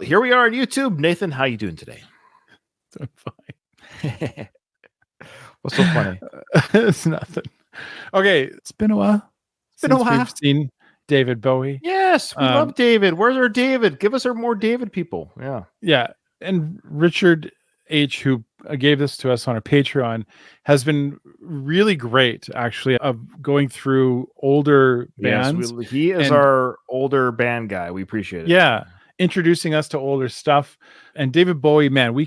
Here we are on YouTube. Nathan, how you doing today? I'm fine. What's so funny? It's nothing. Okay, it's been a while. We've seen David Bowie. Yes, we love David. Where's our David? Give us our more David people. Yeah. And Richard H., who gave this to us on our Patreon, has been really great, actually, of going through older bands. Yes, he is our older band guy. We appreciate it. Yeah. Introducing us to older stuff. And David Bowie, man,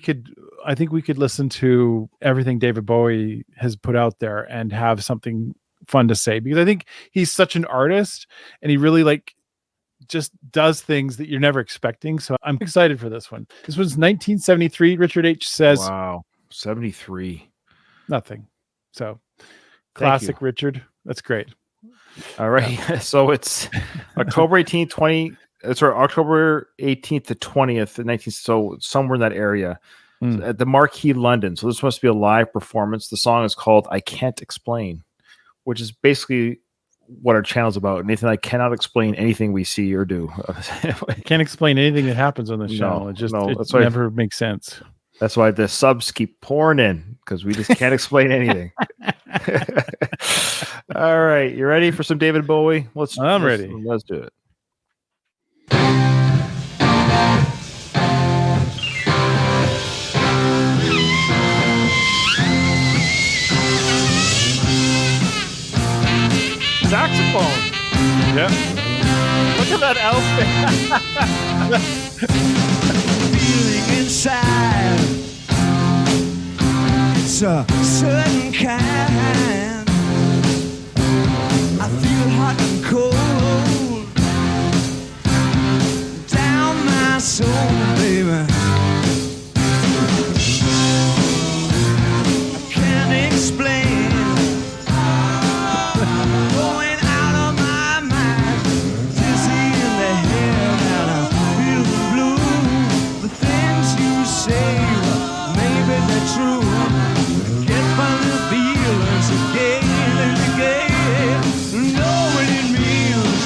I think we could listen to everything David Bowie has put out there and have something fun to say, because I think he's such an artist and he really just does things that you're never expecting. So I'm excited for this one. This was 1973. Richard H. says, wow, 73. Nothing. So classic Richard. That's great. All right. Yeah. So it's October 18th, October 18th to 20th, 19th. So somewhere in that area at the Marquee, London. So this must be a live performance. The song is called I Can't Explain, which is basically what our channel's about. Nathan and I cannot explain anything we see or do. Can't explain anything that happens on this channel. It never makes sense. That's why the subs keep pouring in, because we just can't explain anything. All right. You ready for some David Bowie? I'm ready. Let's do it. Saxophone. Yeah. Look at that outfit. Feeling inside, it's a certain kind. I feel hot and cold down my soul, baby. I can't explain. True, get funny feelings again and again. Know what it means.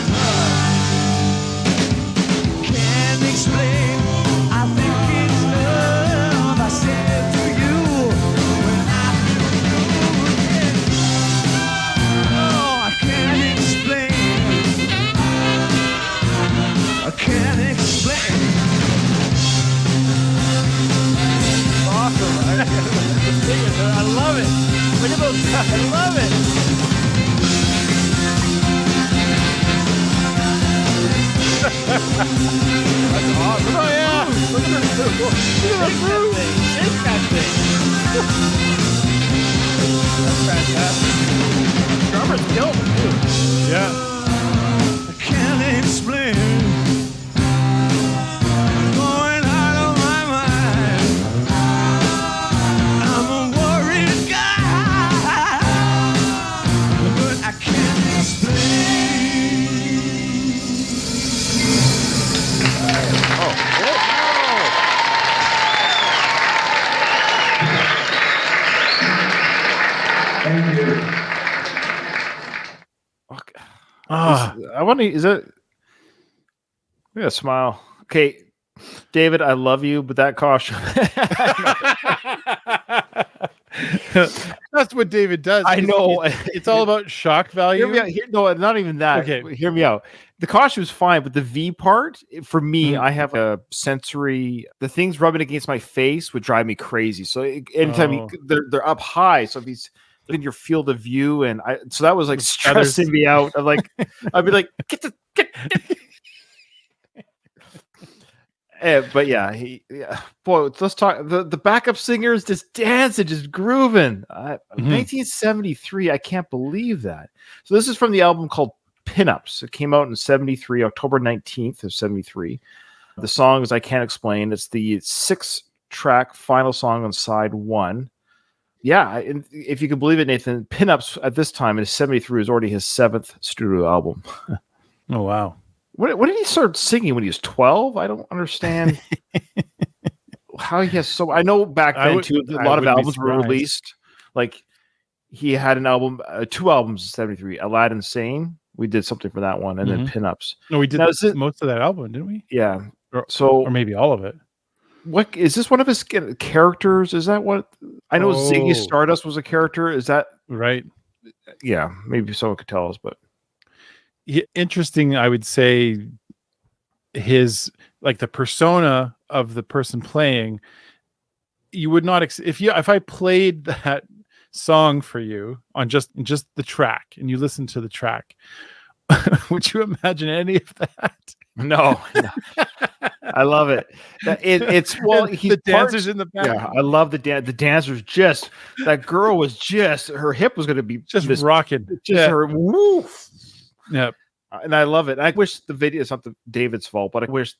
Can't explain. I think it's love. I said to you when I feel good. Oh, I can't explain. I can't explain. Awesome. I love it. Look at those guys. I love it. That's awesome. Oh, yeah. Look at this. Look at that thing. Shake that thing. That's fantastic. Drummer's killed it, too. Yeah. I can't explain. I want to. Is it? We gotta smile. Okay, David, I love you, but that costume. That's what David does. I know. It's all about shock value. Hear me out. No, not even that. Okay. Hear me out. The costume's fine, but the V part, for me, I have a sensory. The things rubbing against my face would drive me crazy. So anytime they're up high, so these in your field of view, and so that was like stressing me out. I'm like, I'd be like, get. But yeah, boy, let's talk. The backup singer is just dancing, just grooving. 1973, I can't believe that. So this is from the album called Pinups. It came out in 73, October 19th of 73. The song is I Can't Explain. It's the 6-track final song on side 1. Yeah, and if you can believe it, Nathan, Pinups at this time in 73 was already his 7th studio album. Oh, wow. When did he start singing? When he was 12? I don't understand how he has so. I know back then too, a lot of albums were released. Like he had an album, 2 albums in 73. Aladdin Sane We did something for that one, and then pinups. No, we did Now, is it- most of that album, didn't we? Yeah. Or So maybe all of it. what is this? One of his characters? Is that what I know? Ziggy Stardust was a character. Is that right? Yeah, maybe someone could tell us, but Interesting. I would say his like the persona of the person playing. You would not if I played that song for you on just the track and you listen to the track, would you imagine any of that? No. I love it. It's well, the dancers in the back. Yeah, I love the dancers. Just that girl was just her hip was going to be just rocking. Just her woof. Yeah, and I love it. I wish the video is not David's fault, but I wish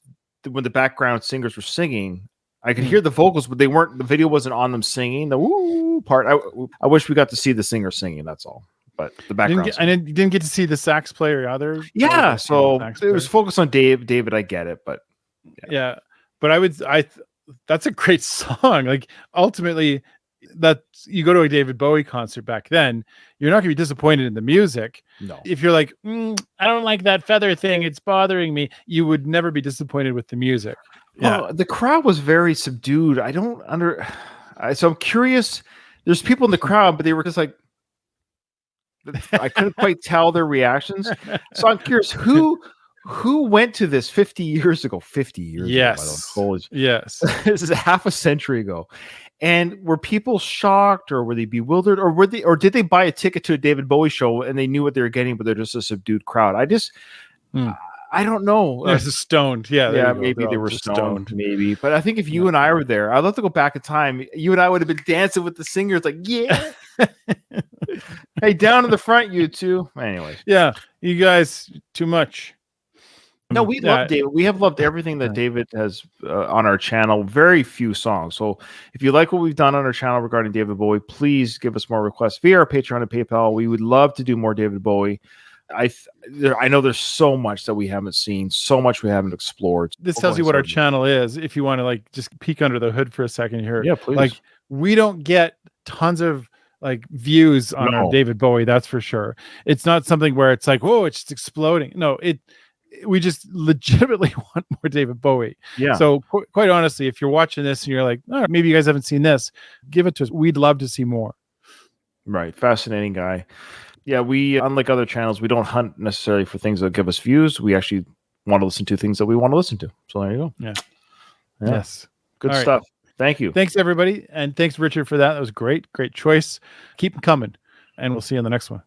when the background singers were singing, I could hear the vocals, but they weren't. The video wasn't on them singing the woo part. I wish we got to see the singer singing. That's all. But the background, you didn't get to see the sax player either. Yeah, so it was focused on David. I get it, but yeah. But that's a great song. Like ultimately, that you go to a David Bowie concert back then, you're not going to be disappointed in the music. No, if you're like, I don't like that feather thing, it's bothering me, you would never be disappointed with the music. Well, the crowd was very subdued. So I'm curious. There's people in the crowd, but they were just like, I couldn't quite tell their reactions. So I'm curious who went to this 50 years ago. 50 years yes. ago. Yes. This is a half a century ago. And were people shocked, or were they bewildered, or did they buy a ticket to a David Bowie show and they knew what they were getting, but they're just a subdued crowd? I don't know. There's stoned. Yeah, maybe they were stoned. Maybe, but I think if you and I were there, I'd love to go back in time. You and I would have been dancing with the singers, like, yeah. Hey, down in the front, you two. Anyway, yeah, you guys too much. No, we love David. We have loved everything that David has on our channel. Very few songs. So if you like what we've done on our channel regarding David Bowie, please give us more requests via our Patreon and PayPal. We would love to do more David Bowie. I know there's so much that we haven't seen, so much we haven't explored. This tells you what our channel is. If you want to like just peek under the hood for a second here, yeah, please. Like we don't get tons of like views on our David Bowie. That's for sure. It's not something where it's like, whoa, it's exploding. No, we just legitimately want more David Bowie. Yeah. So quite honestly, if you're watching this and you're like, oh, maybe you guys haven't seen this, give it to us. We'd love to see more. Right. Fascinating guy. Yeah, we, unlike other channels, we don't hunt necessarily for things that give us views. We actually want to listen to things that we want to listen to. So there you go. Yeah. Yes. Good stuff. Thank you. Thanks, everybody. And thanks, Richard, for that. That was great. Great choice. Keep them coming. And we'll see you on the next one.